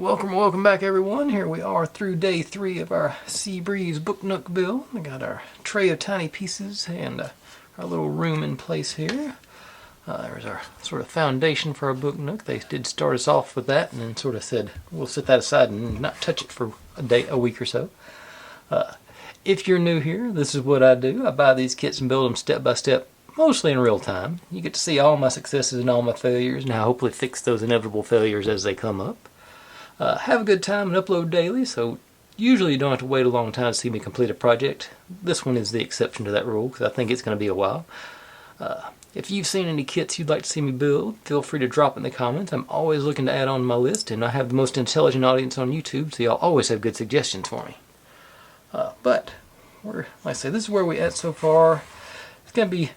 Welcome back everyone. Here we are through day 3 of our Sea Breeze Book Nook build. We got our tray of tiny pieces and our little room in place here. There's our sort of foundation for our Book Nook. They did start us off with that and then sort of said we'll set that aside and not touch it for a week or so. If you're new here, this is what I do. I buy these kits and build them step by step, mostly in real time. You get to see all my successes and all my failures, and I hopefully fix those inevitable failures as they come up. Have a good time and upload daily, so usually you don't have to wait a long time to see me complete a project. This one is the exception to that rule, because I think it's going to be a while. If you've seen any kits you'd like to see me build, feel free to drop in the comments. I'm always looking to add on my list, and I have the most intelligent audience on YouTube, so y'all always have good suggestions for me. But, like I say, this is where we're at so far. It's going to be,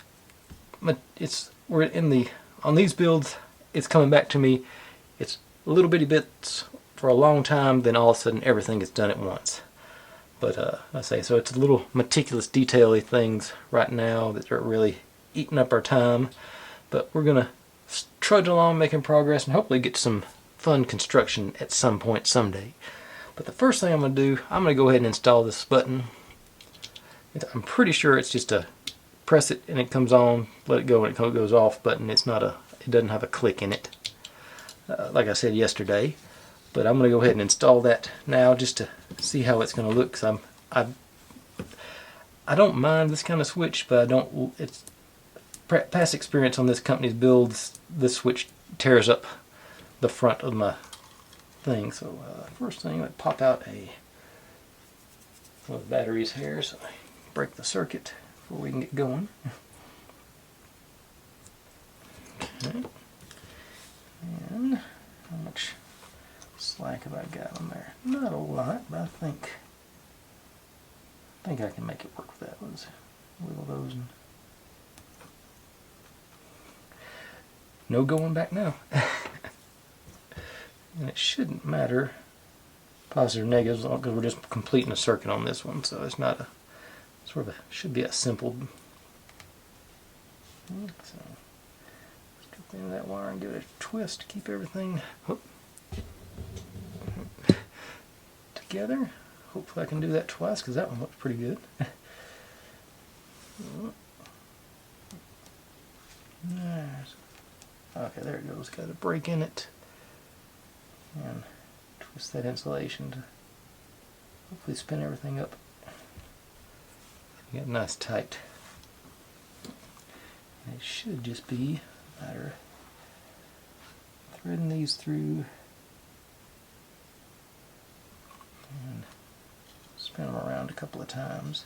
on these builds, it's coming back to me. It's little bitty bits for a long time, then all of a sudden everything gets done at once. But I say, so it's a little meticulous, detail-y things right now that are really eating up our time. But we're gonna trudge along, making progress, and hopefully get to some fun construction at some point someday. But the first thing I'm gonna do, I'm gonna go ahead and install this button. I'm pretty sure it's just a press it and it comes on, let it go and it goes off button. It doesn't have a click in it. Like I said yesterday, but I'm going to go ahead and install that now just to see how it's going to look. Cause I don't mind this kind of switch, but I don't. It's past experience on this company's builds. This switch tears up the front of my thing. So first thing, let's pop out one of the batteries here, so I break the circuit before we can get going. Okay. And how much slack have I got on there? Not a lot, but I think I can make it work with that. Let's wiggle those and no going back now. And it shouldn't matter positive or negatives because we're just completing a circuit on this one, so it's not should be a simple. So in that wire and give it a twist to keep everything together. Hopefully I can do that twice because that one looks pretty good. Okay, there it goes. Got a break in it. And twist that insulation to hopefully spin everything up. Get a nice tight. And it should just be a matter of threading these through and spin them around a couple of times.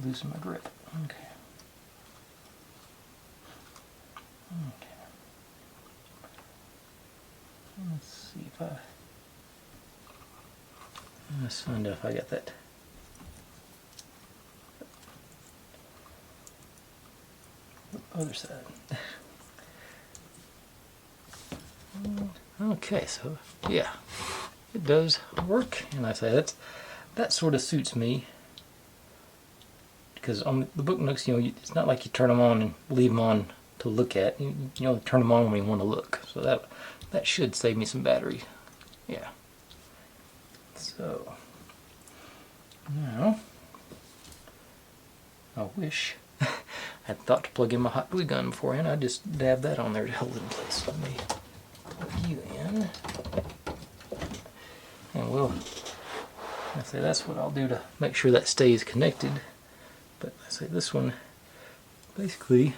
Loosen my grip. Okay. Let's see if let's find out if I got that. Other side. Okay, so yeah, it does work, and I say that sort of suits me. Because on the Book Nooks, it's not like you turn them on and leave them on to look at. You turn them on when you want to look. So that should save me some battery. Yeah. So now I wish I had thought to plug in my hot glue gun beforehand. I just dabbed that on there to hold it in place. Let me plug you in, and I say that's what I'll do to make sure that stays connected. But I say this one, basically,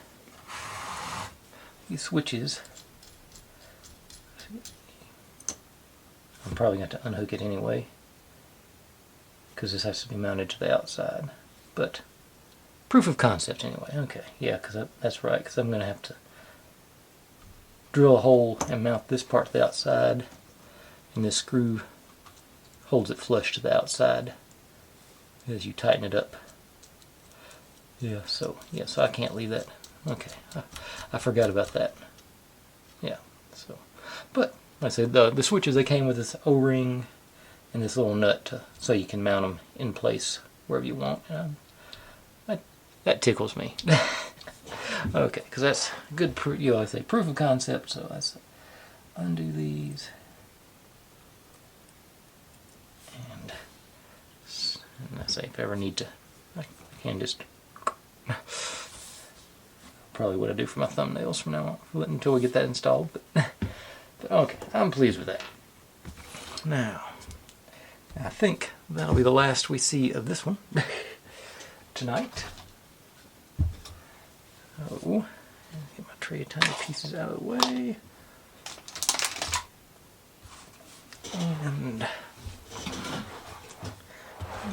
these switches, I'm probably going to unhook it anyway, because this has to be mounted to the outside. But proof of concept anyway. Okay, yeah, because that's right, because I'm going to have to drill a hole and mount this part to the outside, and this screw holds it flush to the outside as you tighten it up. Yeah, so I can't leave that. Okay, I forgot about that. Yeah, so, but like I said, the switches, they came with this O-ring and this little nut so you can mount them in place wherever you want. That tickles me. Okay, because that's good proof. I say proof of concept. So let's undo these, and I say if I ever need to, I can just probably what I do for my thumbnails from now on until we get that installed. But okay, I'm pleased with that. Now, I think that'll be the last we see of this one tonight. So, get my tray of tiny pieces out of the way. And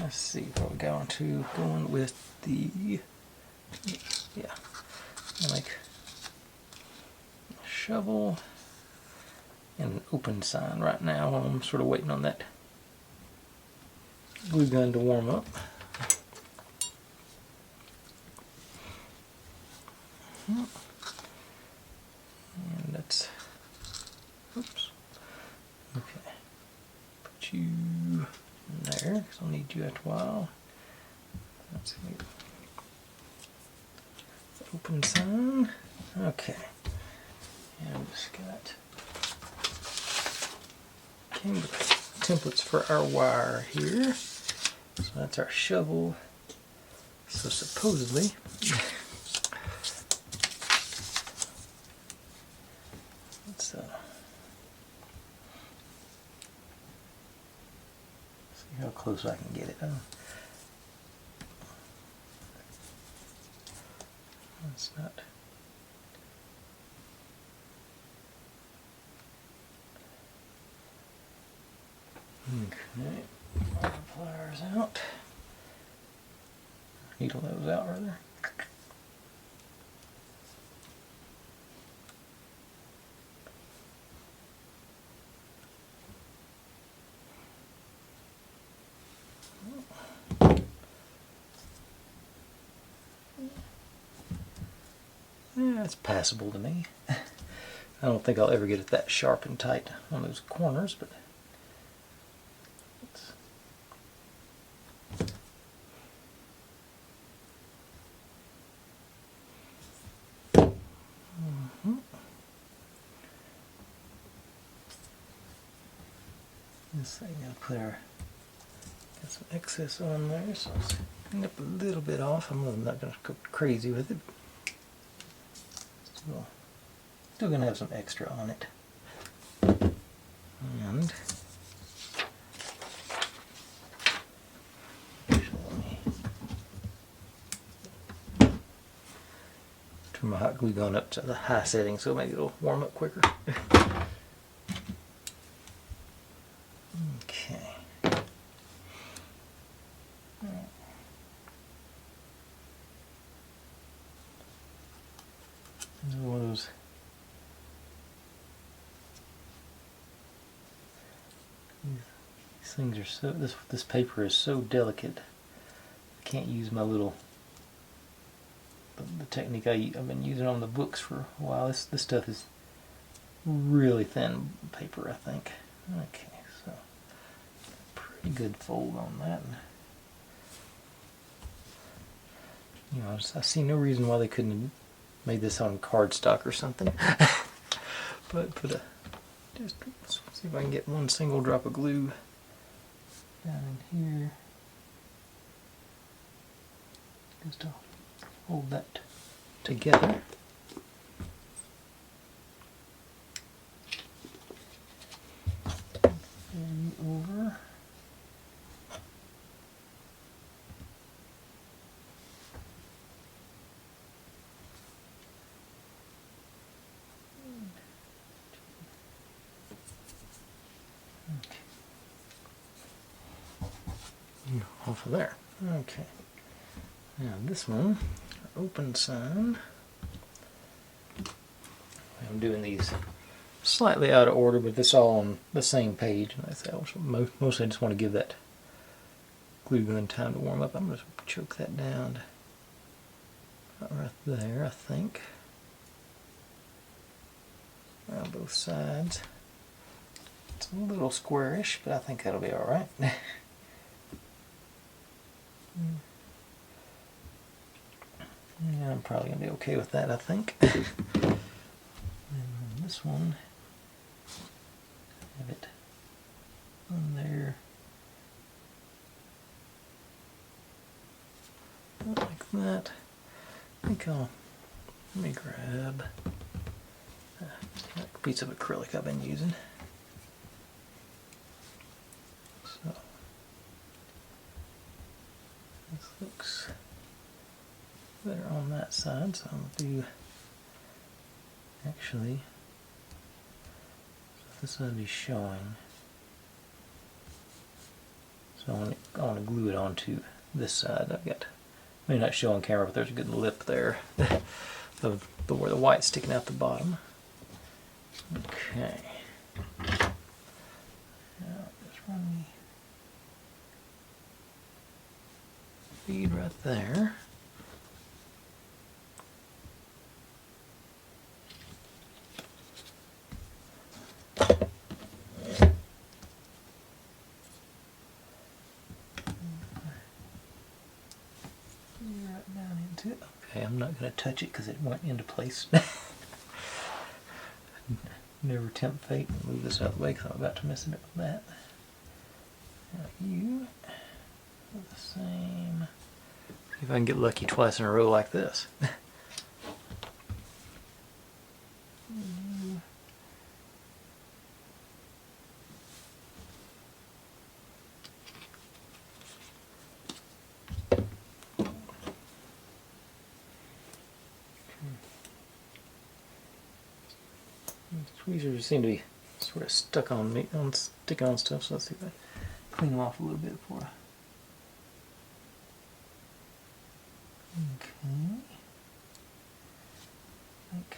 let's see what we're going with the, like a shovel and an open sign right now. I'm sort of waiting on that glue gun to warm up. And that's, oops, okay, put you in there because I'll need you after a while. Let's see, open sign, okay, and I've just got templates for our wire here. So that's our shovel. So supposedly, let's see how close I can get it. It's not. Okay, our pliers out. Needle those out rather. Yeah, it's passable to me. I don't think I'll ever get it that sharp and tight on those corners, but this thing I'll clear. Got some excess on there, so I'll clean up a little bit off. I'm not going to go crazy with it. Still going to have some extra on it. And turn my hot glue gun up to the high setting so maybe it'll warm up quicker. Okay. This is one of those these things are so this paper is so delicate. I can't use my little the technique I've been using on the books for a while. This stuff is really thin paper, I think. Okay, so pretty good fold on that. You know, I see no reason why they couldn't have made this on cardstock or something. But put a just let's see if I can get one single drop of glue down in here just to hold that together. And over. Off of there. Okay. Now this one, open sign. I'm doing these slightly out of order, but it's all on the same page. And I say mostly I just want to give that glue gun time to warm up. I'm going to choke that down right there, I think, around both sides. It's a little squarish, but I think that'll be all right. Yeah, I'm probably going to be okay with that, I think. And this one, have it on there, like that. I think let me grab that piece of acrylic I've been using. So this looks better on that side, so I'll do, actually, this will be showing. So I want to glue it onto this side. I've got, maybe not show on camera, but there's a good lip there of where the white's sticking out the bottom. Okay. Now just run the bead right there. Right down into it. Okay, I'm not going to touch it because it went into place. Never tempt fate and move this out of the way because I'm about to mess it up with that. Now you do the same. See if I can get lucky twice in a row like this. Tweezers seem to be sort of stuck on me, sticking on stuff, so let's see if I clean them off a little bit before I... Okay. I think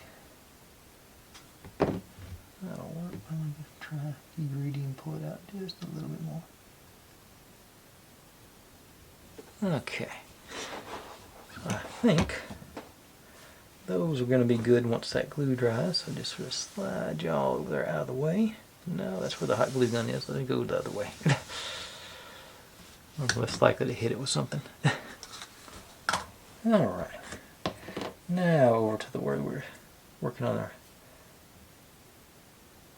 that'll work. I'm going to try degreedy and pull it out just a little bit more. Okay. I think those are going to be good once that glue dries, so just sort of slide y'all over there out of the way. No, that's where the hot glue gun is. Let me go the other way. I'm less likely to hit it with something. Alright. Now over to where we're working on our...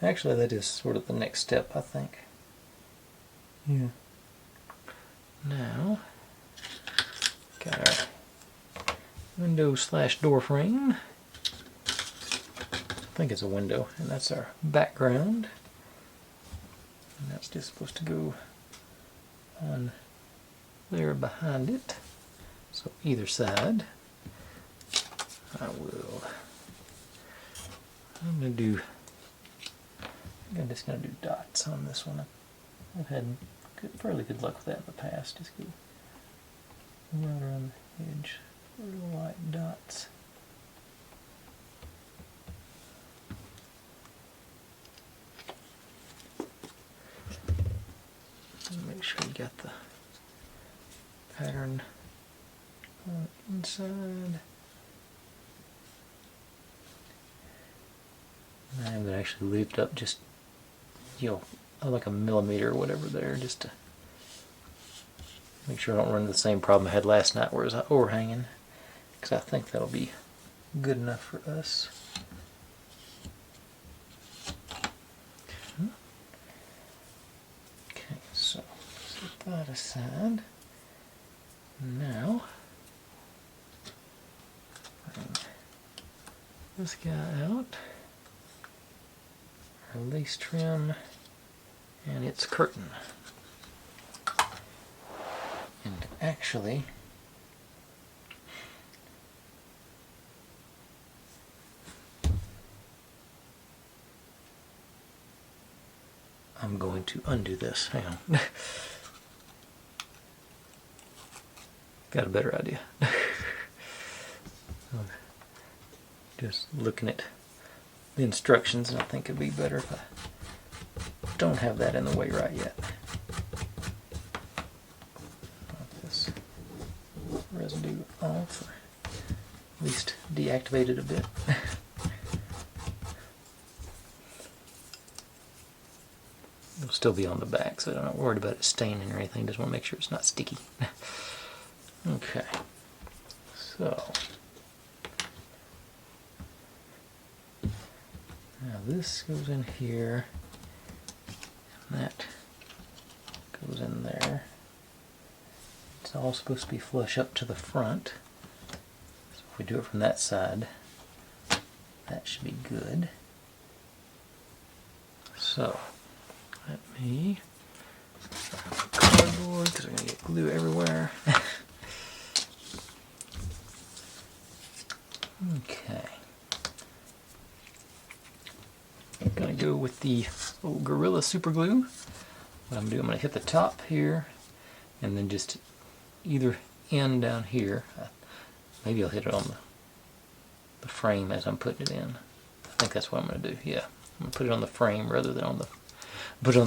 Actually, that is sort of the next step, I think. Yeah. Now, got our window / door frame. I think it's a window, and that's our background. And that's just supposed to go on there behind it. So either side, I'm just going to do dots on this one. I've had fairly good luck with that in the past. Just go right around the edge. Little white dots. Make sure you got the pattern on the inside. I'm going to actually lift up just, like a millimeter or whatever there, just to make sure I don't run into the same problem I had last night where it was overhanging. Because I think that'll be good enough for us. Okay, so set that aside. Now, bring this guy out. Our lace trim and its curtain. And actually, I'm going to undo this. Hang on. Got a better idea. Just looking at the instructions, and I think it'd be better if I don't have that in the way right yet. Pop this residue off, or at least deactivate it a bit. It'll still be on the back, so I'm not worried about it staining or anything. Just want to make sure it's not sticky. Okay, so now this goes in here, and that goes in there. It's all supposed to be flush up to the front. So if we do it from that side, that should be good. So let me cardboard, because I'm going to get glue everywhere. Okay. I'm going to go with the old Gorilla Super Glue. What I'm going to do, I'm going to hit the top here, and then just either end down here. Maybe I'll hit it on the frame as I'm putting it in. I think that's what I'm going to do. Yeah, I'm going to put it on the frame rather than on the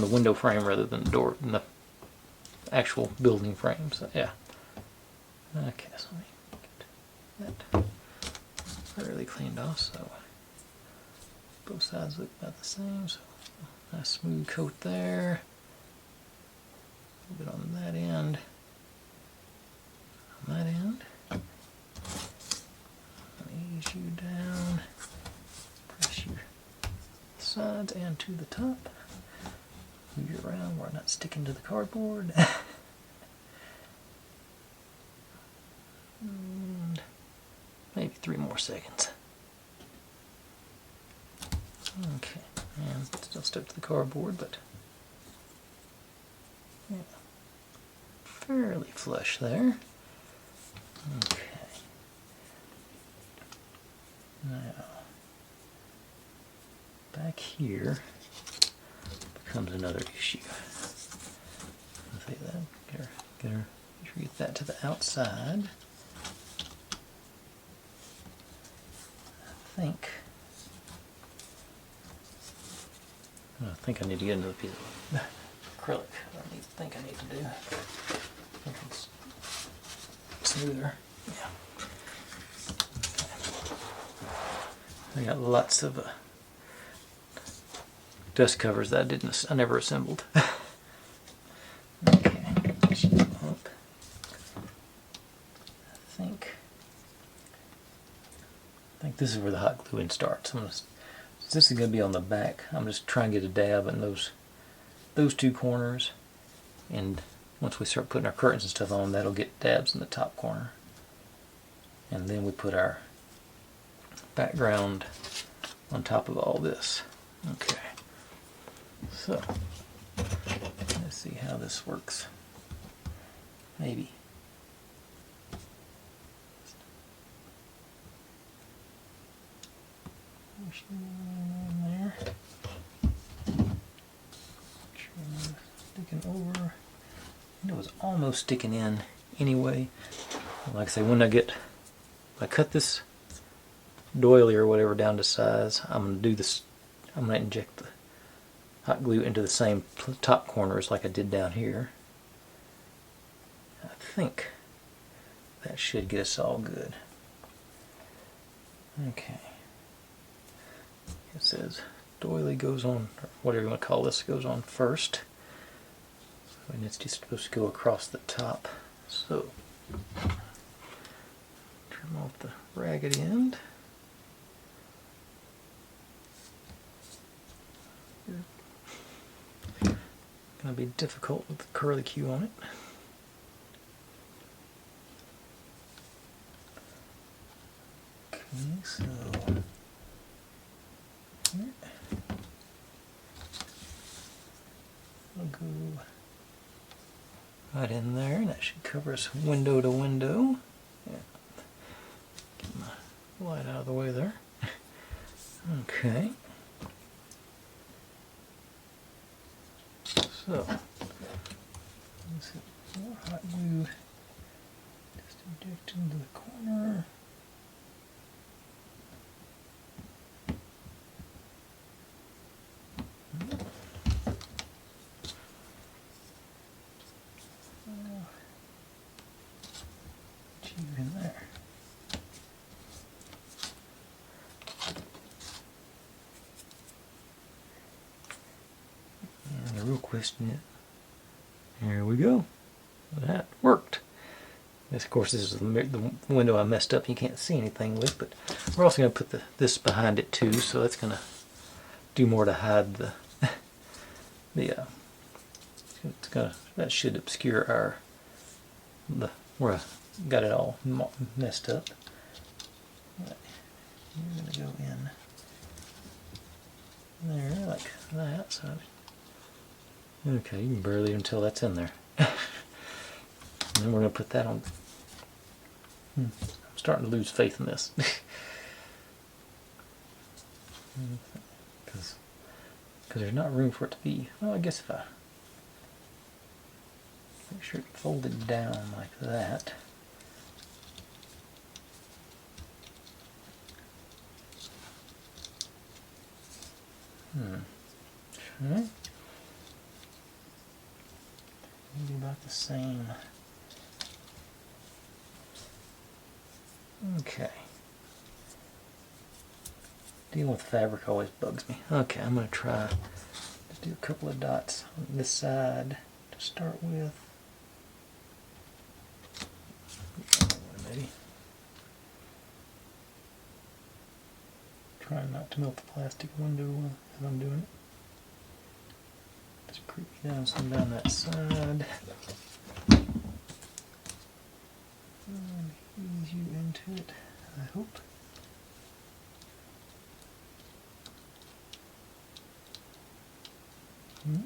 window frame rather than the door, and the actual building frame. So yeah. Okay, so let me get that fairly cleaned off, so both sides look about the same. So nice smooth coat there. A little bit on that end. On that end. Ease you down. Press your sides and to the top. Move you around where I'm not sticking to the cardboard. And maybe 3 more seconds. Okay, and still stuck to the cardboard, but yeah, fairly flush there. Okay. Now, back here becomes another issue. I'll say that. Get that to the outside. I think I need to get another piece of acrylic. I think I need to do. I think it's smoother. Yeah. I got lots of dust covers that I never assembled. Okay, up. I think this is where the hot gluing starts. This is going to be on the back. I'm just trying to get a dab in those 2 corners, and once we start putting our curtains and stuff on, that'll get dabs in the top corner, and then we put our background on top of all this. Okay, so let's see how this works. Maybe. In there. Sticking over. It was almost sticking in anyway. Like I say, if I cut this doily or whatever down to size, I'm going to do this. I'm going to inject the hot glue into the same top corners like I did down here. I think that should get us all good. Okay. It says doily goes on, or whatever you want to call this, goes on first. And it's just supposed to go across the top. So, trim off the ragged end. It's going to be difficult with the curly Q on it. Okay, so here. I'll go right in there, and that should cover us window to window. Yeah. Get my light out of the way there. Okay. So, let's get more hot glue. Just inject into the corner. the real question is, here we go. That worked. This, of course, this is the window I messed up. You can't see anything with, but we're also going to put this behind it too, so that's going to do more to hide the that should obscure our where I got it all messed up. But you're going to go in there like that. So okay, you can barely even tell that's in there. And then we're going to put that on. I'm starting to lose faith in this. Because there's not room for it to be. Well, I guess if I make sure it's folded down like that. Okay. Maybe about the same. Okay. Dealing with fabric always bugs me. Okay, I'm going to try to do a couple of dots on this side to start with. Maybe. Trying not to melt the plastic window as I'm doing it. Just creep down some down that side. And ease you into it, I hope. And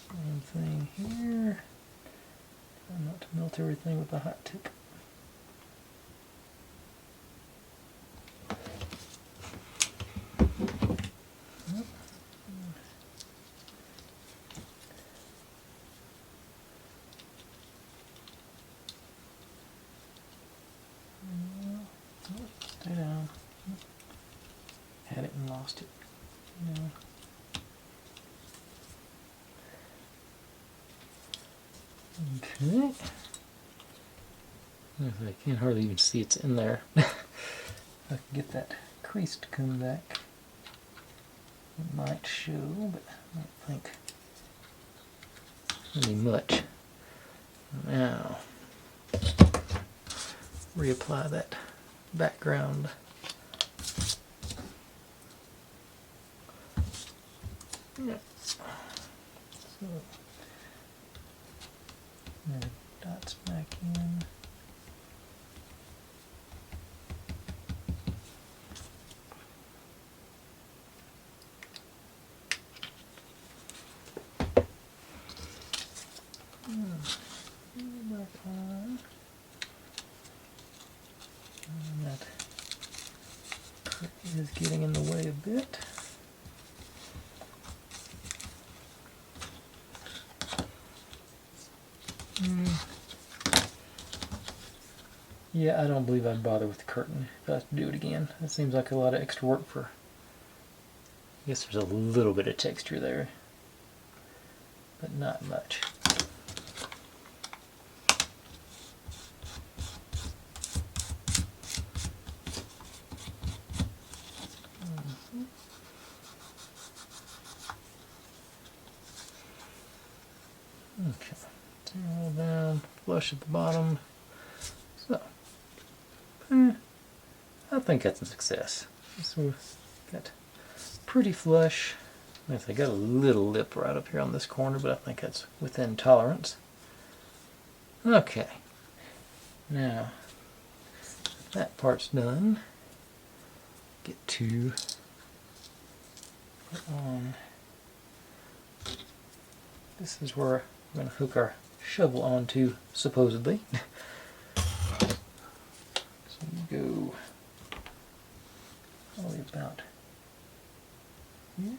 same thing here. Try not to melt everything with the hot tip. Stay down. Had it and lost it. Yeah. Okay. I can't hardly even see it's in there. If I can get that crease to come back, it might show, but I don't think really much. Now, reapply that background. Yeah. So, dots back in. Back on. And that is getting in the way a bit. Yeah, I don't believe I'd bother with the curtain if I have to do it again. That seems like a lot of extra work for... I guess there's a little bit of texture there, but not much. Okay, tear all down, flush at the bottom. So, I think that's a success. So we've got pretty flush. I got a little lip right up here on this corner, but I think that's within tolerance. Okay, now that part's done. Get to put on. This is where we're going to hook our shovel onto, supposedly. So you go all the way about here.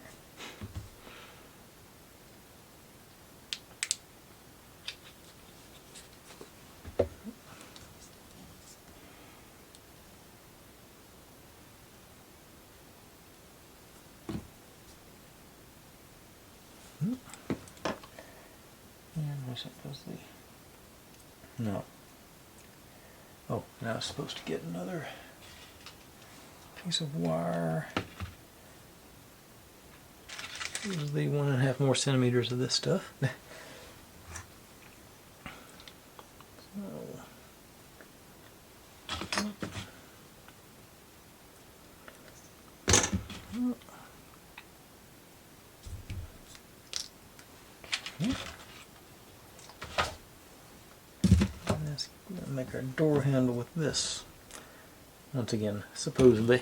And we're supposedly no. Oh, now I'm supposed to get another piece of wire. Here's the 1.5 more centimeters of this stuff. Let's make our door handle with this. Once again, supposedly.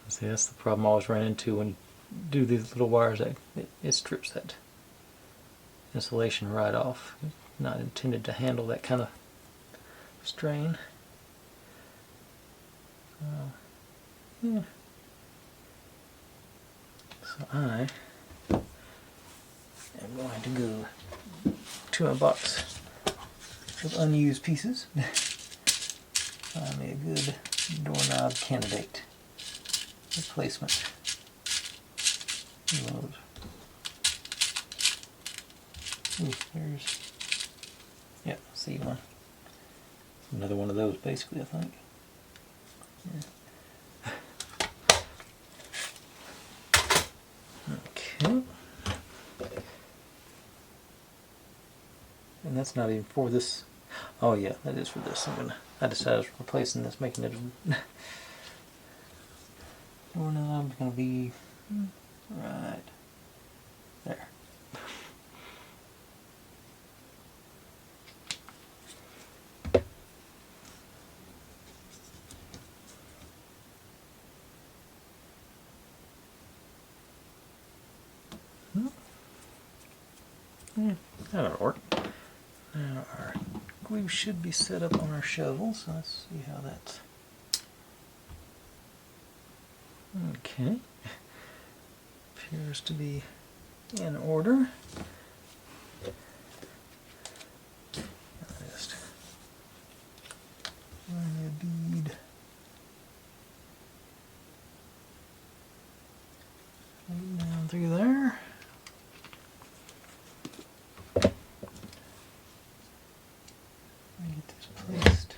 See, that's the problem I always ran into when you do these little wires. That it strips that insulation right off. It's not intended to handle that kind of strain. Yeah. So I am going to go to my box of unused pieces. Find me a good doorknob candidate replacement. Ooh, there's, yeah, see one. Another one of those, basically, I think. Yeah. Okay. And that's not even for this. Oh yeah, that is for this. I decided I was replacing this, making it a doorknob. Gonna be right there. That'll work. Now our glue should be set up on our shovel, so let's see how that's. Okay. Appears to be in order. Just run a bead right down through there. Get this placed.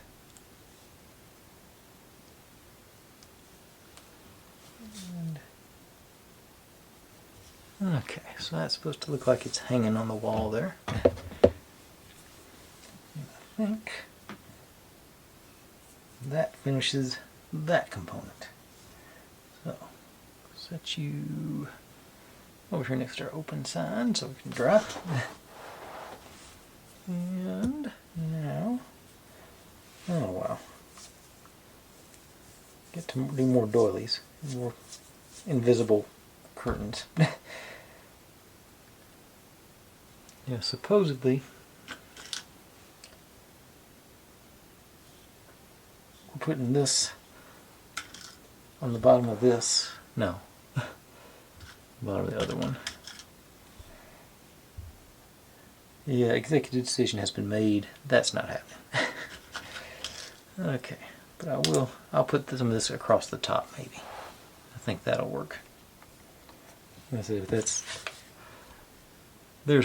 And okay, so that's supposed to look like it's hanging on the wall there. I think that finishes that component. So set you over here next to our open sign so we can dry. And now, oh wow, get to do more doilies, more invisible curtains. Yeah, supposedly we're putting this on the bottom of this. No, bottom of the other one. Yeah, executive decision has been made. That's not happening. Okay, but I'll put some of this across the top maybe. I think that'll work. Let's see if there's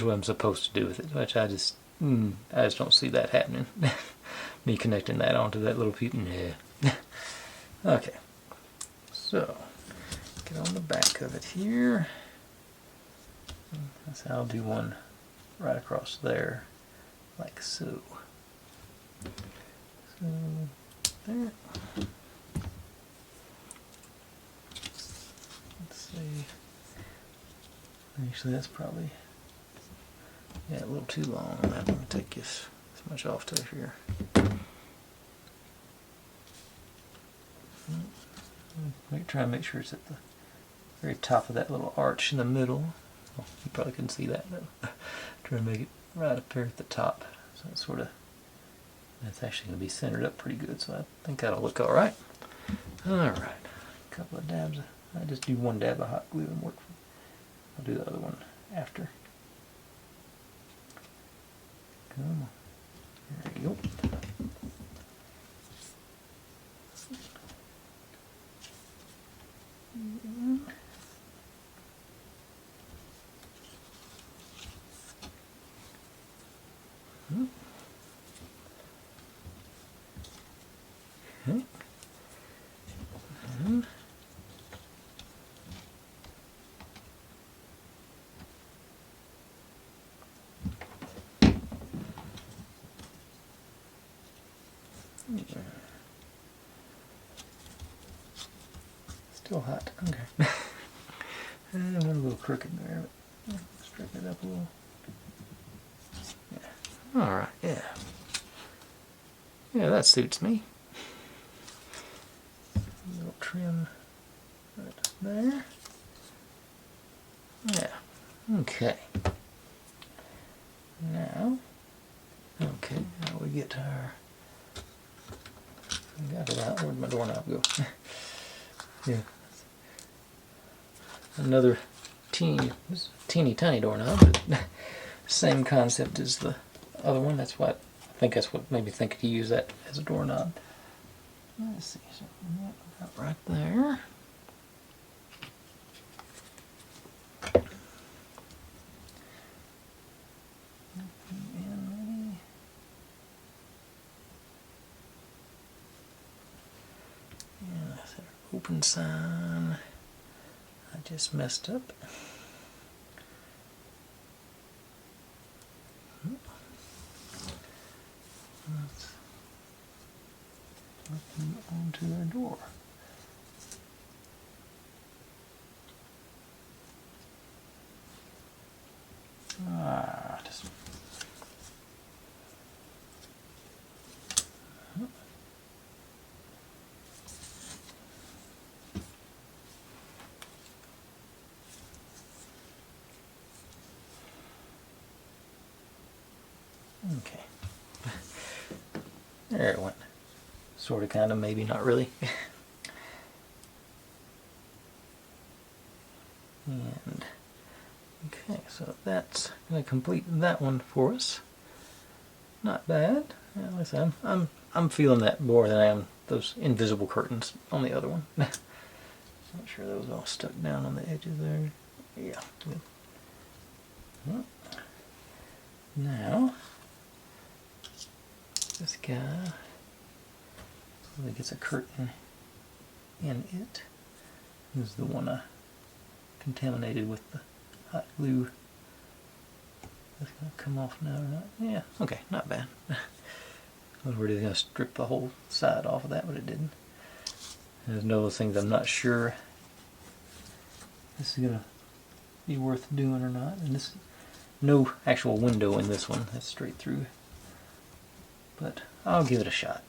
what I'm supposed to do with it, which I just don't see that happening. Me connecting that onto that little piece. Yeah. Okay, so get on the back of it here. That's how I'll do one right across there, like so. So there. Let's see. Actually, that's probably a little too long. I'm not going to take this much off to here. Try and make sure it's at the very top of that little arch in the middle. Well, you probably couldn't see that, but try to make it right up here at the top. So it's sort of, that's actually going to be centered up pretty good, so I think that'll look all right. All right, a couple of dabs. I just do one dab of hot glue and work. I'll do the other one after. Come on. There you go. Okay. And still hot. Okay. And went a little crooked there, but straighten it up a little. Yeah. All right. Yeah. Yeah, that suits me. A little trim right there. Yeah. Okay. Now we get to our. I got it out. Where'd my doorknob go? Yeah. Another teeny tiny doorknob, but same concept as the other one. That's what I think. That's what made me think to use that as a doorknob. Let's see, so about right there. Open sign. I just messed up. Let's open onto our door. Just okay. There it went. Sort of, kind of, maybe, not really. And okay, so that's going to complete that one for us. Not bad. Yeah, like I said, I'm feeling that more than I am those invisible curtains on the other one. Not sure those all stuck down on the edges there. Yeah. Good. Well, now this guy really gets a curtain in it. This is the one I contaminated with the hot glue. That's going to come off now or not? Yeah, okay, not bad. I was really going to strip the whole side off of that, but it didn't. There's no those things I'm not sure this is going to be worth doing or not. And this, no actual window in this one. That's straight through. But I'll give it a shot.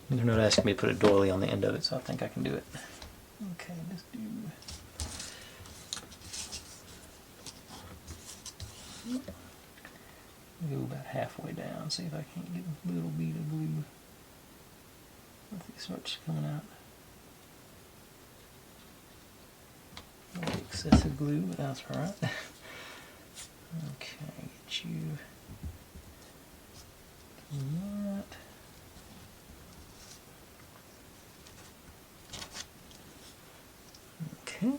They're not asking me to put a doily on the end of it, so I think I can do it. Okay, let's do. Go about halfway down, see if I can't get a little bead of glue. I think it starts coming out. No excessive glue, but that's alright. Okay, get you that. Okay.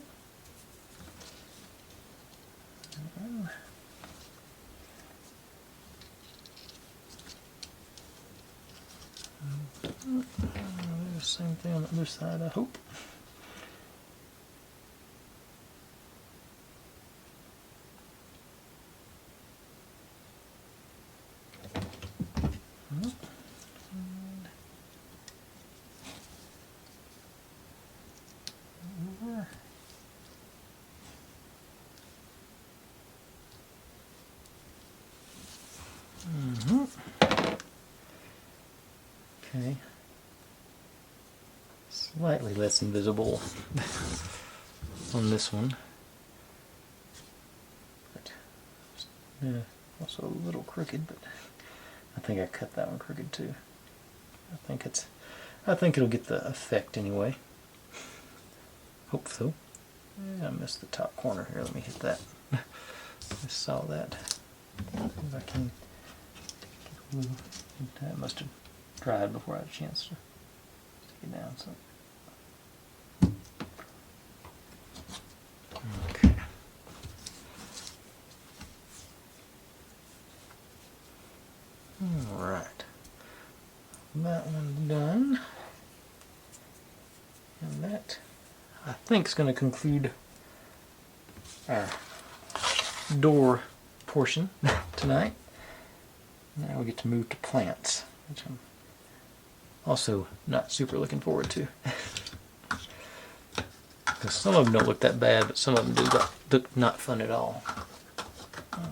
Same thing on the other side, I hope. Okay. Slightly less invisible on this one. But yeah, also a little crooked, but I think I cut that one crooked too. I think it'll get the effect anyway. Hope so. Yeah, I missed the top corner here. Let me hit that. I saw that. If I can get glue. That must have dried before I had a chance to take it down. So. Okay. All right. That one's done. think is going to conclude our door portion tonight. Now we get to move to plants, which I'm also not super looking forward to. Because some of them don't look that bad, but some of them do look not fun at all. Okay.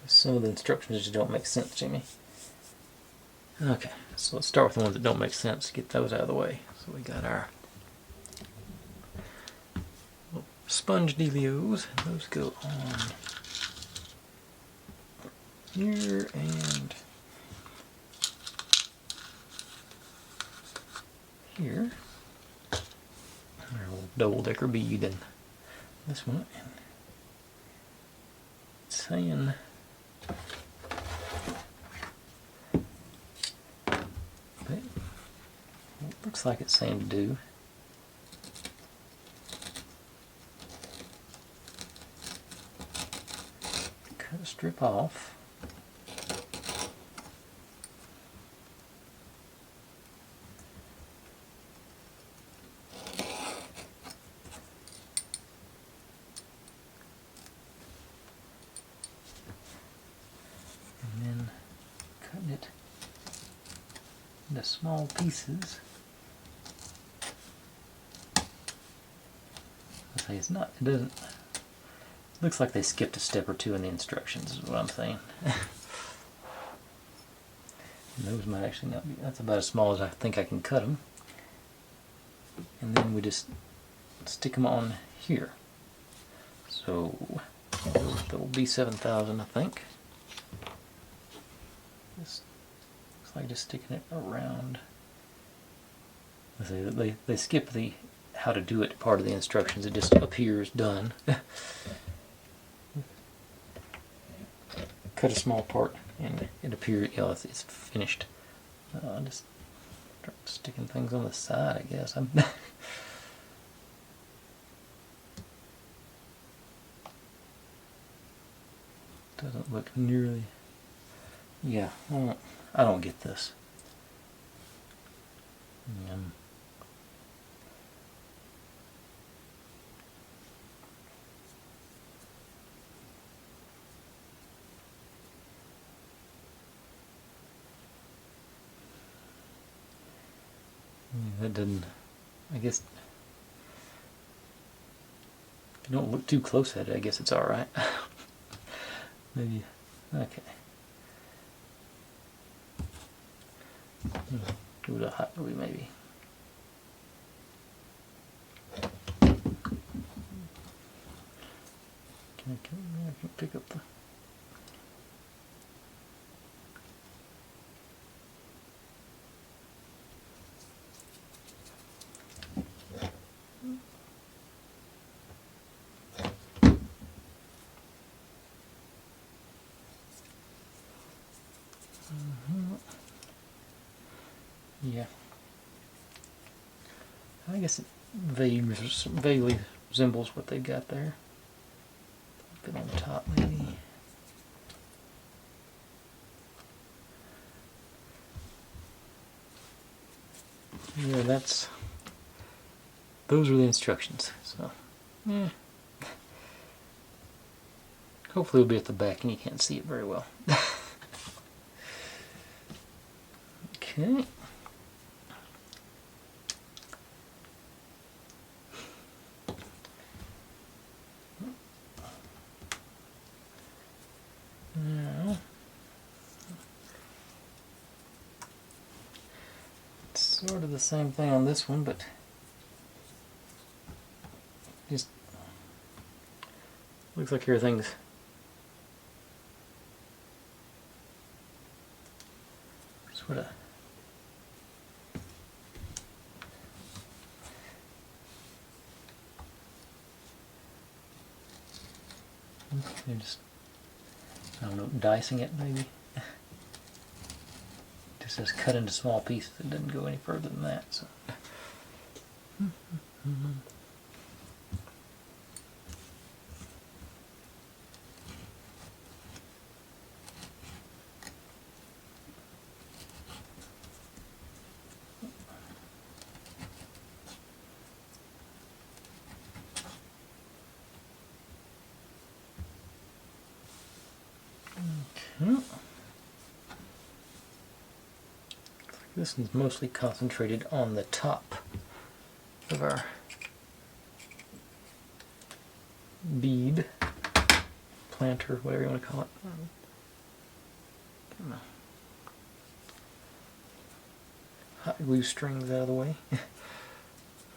Some of the instructions just don't make sense to me. Okay, so let's start with the ones that don't make sense. Get those out of the way. So we got our sponge dealios. Those go on here and here. Our little double-decker bead and this one. And it's saying looks like it's saying to do. Cut a strip off. And then cutting it into small pieces. It's not, it doesn't, looks like they skipped a step or two in the instructions is what I'm saying. And those might actually not be, that's about as small as I think I can cut them. And then we just stick them on here. So that will be 7,000 I think. This looks like just sticking it around. Let's see, they skip the how to do it part of the instructions. It just appears done. Cut a small part and it appears, you know, it's finished. Just start sticking things on the side, I guess. Doesn't look nearly. Yeah, I don't get this. That didn't, I guess, if you don't look too close at it, I guess it's alright. Maybe, okay. Do it a hot glue maybe. I can pick up the... Yeah. I guess it vaguely resembles what they've got there. Put it on top maybe. Yeah, those are the instructions. So, yeah. Hopefully it'll be at the back and you can't see it very well. Okay. Now, it's sort of the same thing on this one, but just looks like everything's sort of you're just, I don't know, dicing it maybe. Just says cut into small pieces. It doesn't go any further than that. So. This is mostly concentrated on the top of our bead, planter, whatever you want to call it. Come on. Hot glue strings out of the way.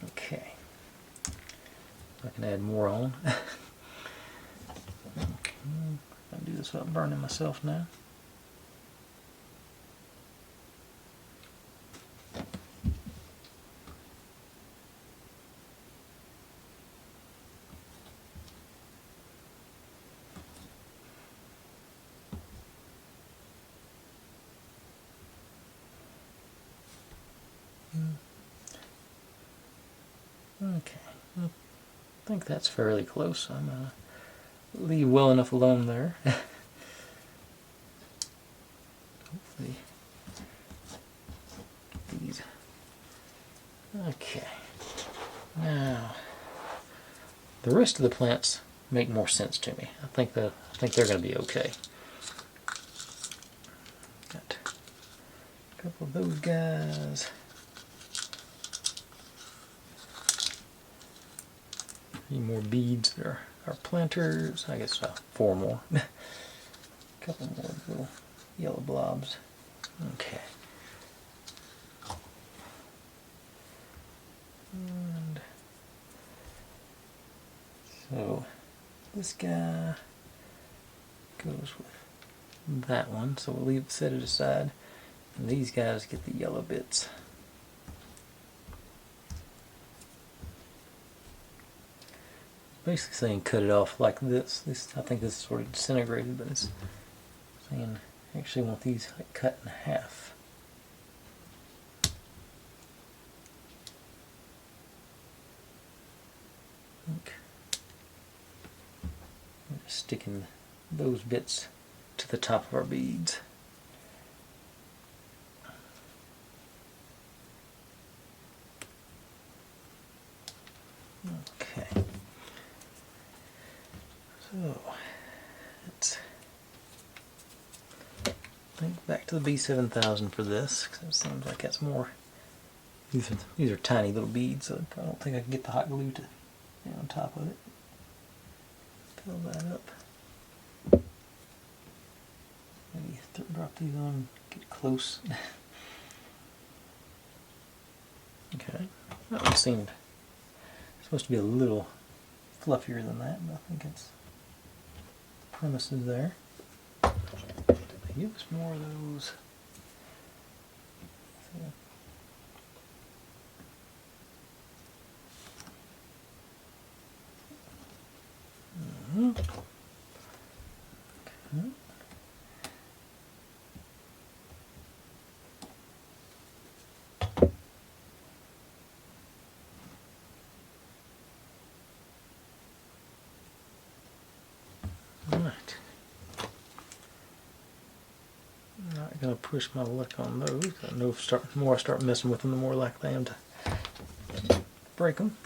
Okay. I can add more on. Okay. I'll do this without burning myself now. Okay, I think that's fairly close. I'm going to leave well enough alone there. Hopefully these. Okay, now the rest of the plants make more sense to me. I think they're going to be okay. Got a couple of those guys. More beads. There are planters. I guess 4 more. A couple more little yellow blobs. Okay. And so this guy goes with that one. So we'll set it aside. And these guys get the yellow bits. Basically saying cut it off like this. I think this is sort of disintegrated, but it's saying I actually want these cut in half. Okay. I'm just sticking those bits to the top of our beads. Okay. So, let's think back to the B7000 for this, because it seems like that's more. These are tiny little beads, so I don't think I can get the hot glue to get on top of it. Fill that up. Maybe drop these on, get close. Okay, that one seemed supposed to be a little fluffier than that, but I think it's premise is there. Give us more of those. Okay. Alright. Not going to push my luck on those. I know if the more I start messing with them, the more likely I am to break them.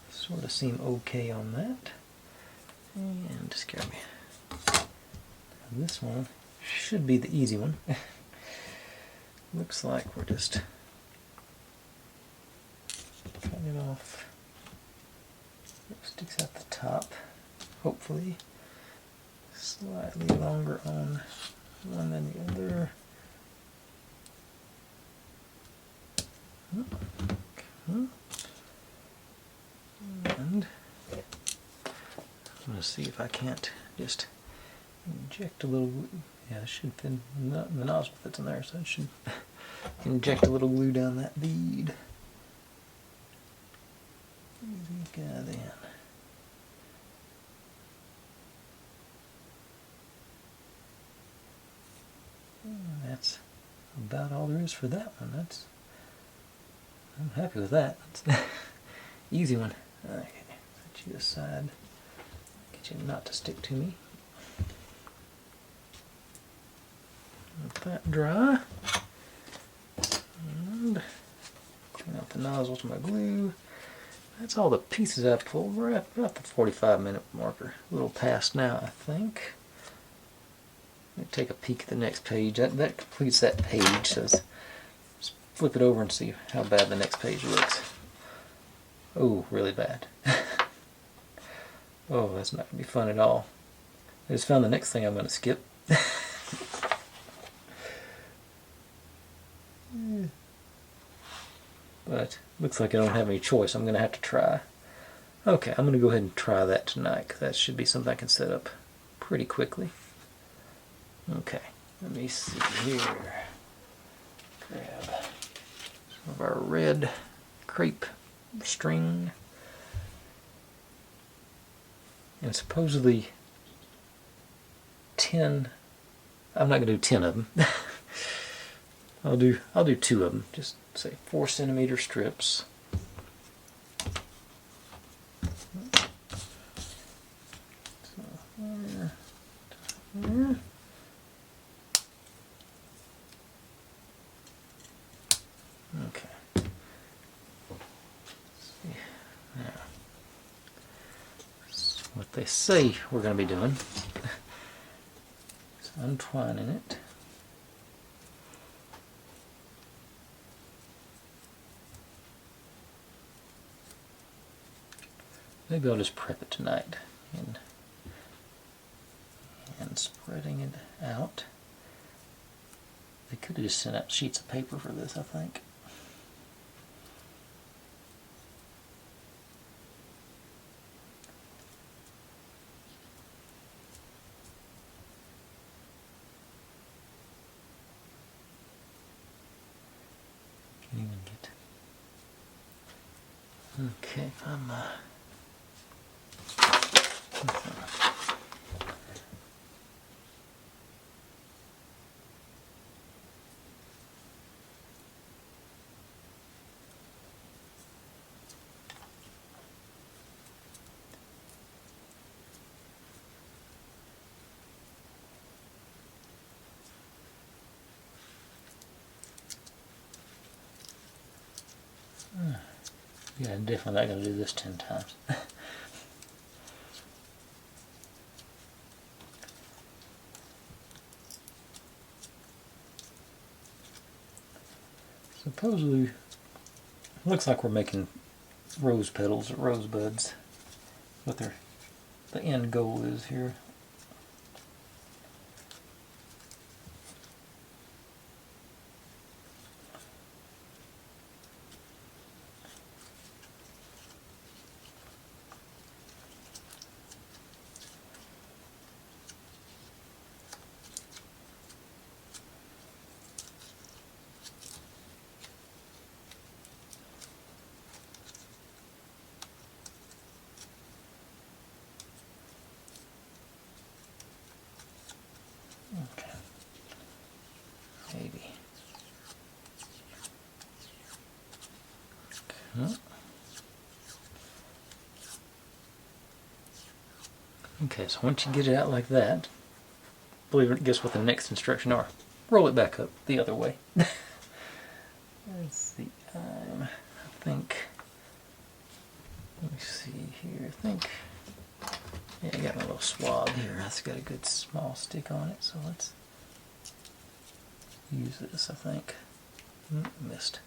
Sort of seem okay on that. And just grab me. This one should be the easy one. Looks like we're just cutting it off. It sticks at the top. Hopefully slightly longer on one than the other. Okay. And I'm going to see if I can't just inject a little glue. Yeah, it should fit. The nozzle fits in there, so it should inject a little glue down that bead. Easy guy then. And that's about all there is for that one. I'm happy with that. That's easy one. Okay, set you aside. Get you not to stick to me. Let that dry. And clean out the nozzle to my glue. that's all the pieces I pulled. We're at about the 45-minute marker. A little past now, I think. Let me take a peek at the next page. That completes that page. So let's flip it over and see how bad the next page looks. Oh, really bad. Oh, that's not going to be fun at all. I just found the next thing I'm going to skip. But looks like I don't have any choice. I'm going to have to try. Okay, I'm going to go ahead and try that tonight, because that should be something I can set up pretty quickly. Okay, let me see here. Grab some of our red crepe string. And supposedly 10, I'm not going to do 10 of them. I'll do 2 of them, just say 4-centimeter strips. So there. Okay. Let's see. Now, that's what they say we're going to be doing. So untwining it. Maybe I'll just prep it tonight and spreading it out. They could have just sent out sheets of paper for this, I think. Can't even get. Okay, I'm yeah, definitely not going to do this 10 times. Supposedly, looks like we're making rose petals or rosebuds. What the end goal is here. Okay. Maybe. Okay. Okay, so once you get it out like that, believe it, guess what the next instruction are. Roll it back up the other way. There's the I think. Let me see here. I think. Yeah, I got my little swab here. That's got a good small stick on it, so let's use this, I think. Missed.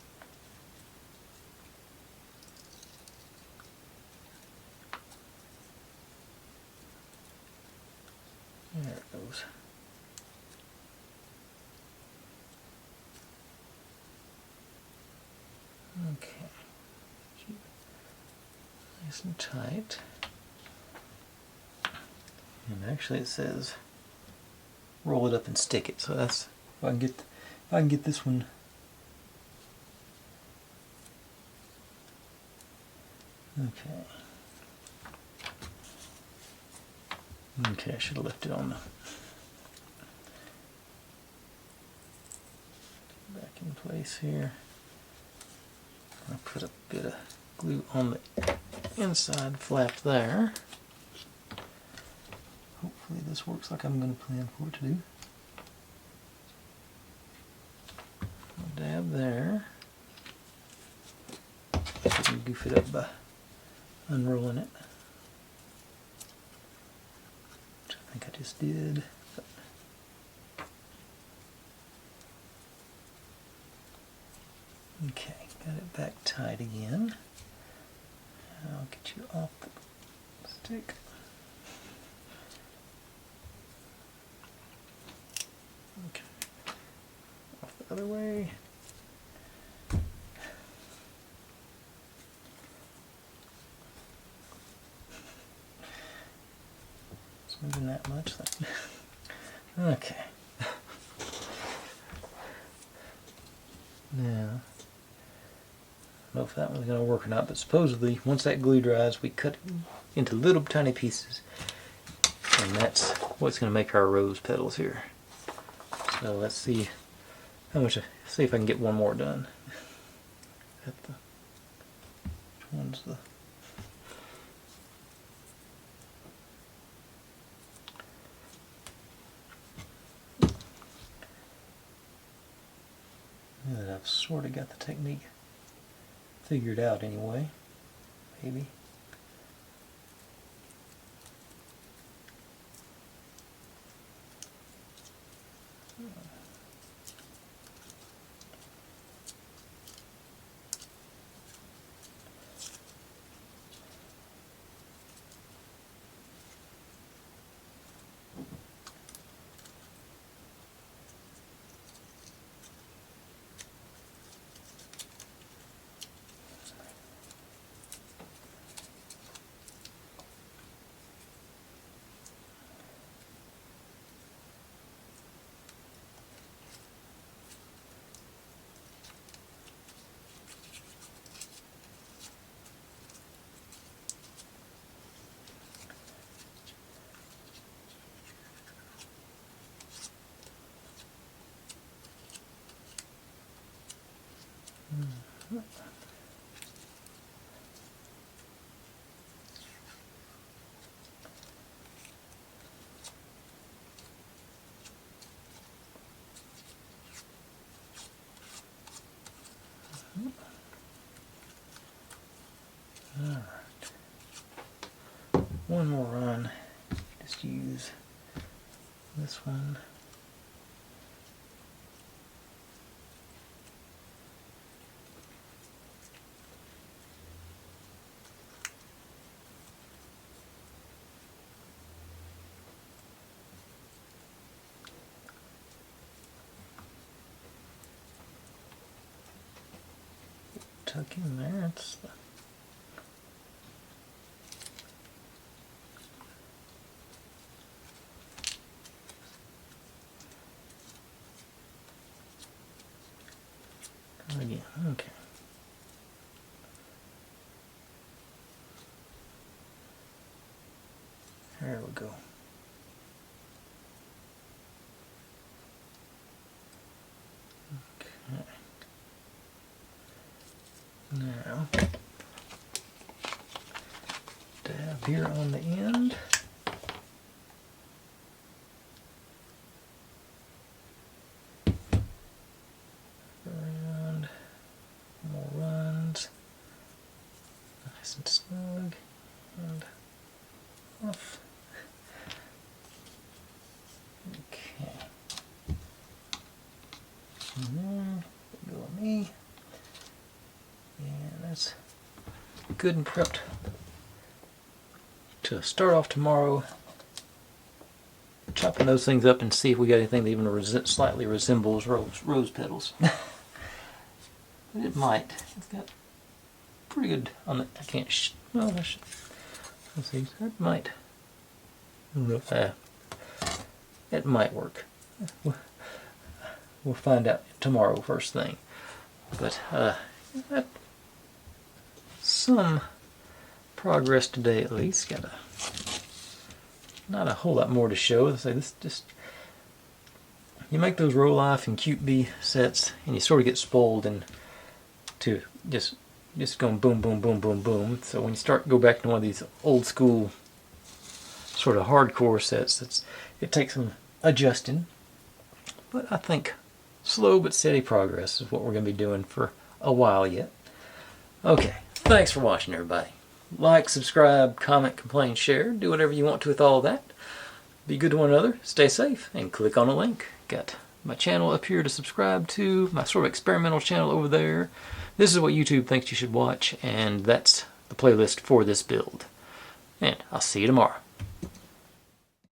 There it goes. Okay. Keep it nice and tight. And actually it says roll it up and stick it. So that's if I can get this one. Okay. Okay, I should have left it on the back in place here. I'll put a bit of glue on the inside flap there. Hopefully this works like I'm going to plan for it to do. I'll dab there. I can goof it up by unrolling it. Which I think I just did. Okay, got it back tight again. I'll get you off the stick. Okay, off the other way. It's moving that much. Okay. Now, I don't know if that one's going to work or not, but supposedly once that glue dries, we cut it into little tiny pieces, and that's what's going to make our rose petals here. So let's see how much. See if I can get one more done. Which one's the? Now that I've sort of got the technique figured out anyway, maybe. Alright. One more run. Just use this one. Tuck in there. It's the again. Okay. There we go. Okay. Now, dab here on the end. Around, more runs. Nice and snug. And off. Okay. And then, go on me. And that's good and prepped to start off tomorrow. Chopping those things up and see if we got anything that even slightly resembles rose petals. But it might. It's got pretty good on the. I can't. Well, I should. Let's see. That might. It might work. We'll find out tomorrow first thing. But some progress today at least. Not a whole lot more to show. Let's say this just. You make those roll off and cute bee sets, and you sort of get spoiled into just going boom, boom, boom, boom, boom. So when you go back to one of these old school sort of hardcore sets, it takes some adjusting. But I think slow but steady progress is what we're going to be doing for a while yet. Okay, thanks for watching, everybody. like, subscribe, comment, complain, share. Do whatever you want to with all that. Be good to one another, stay safe, and click on a link. Got my channel up here to subscribe to, my sort of experimental channel over there. This is what YouTube thinks you should watch, and that's the playlist for this build. And I'll see you tomorrow.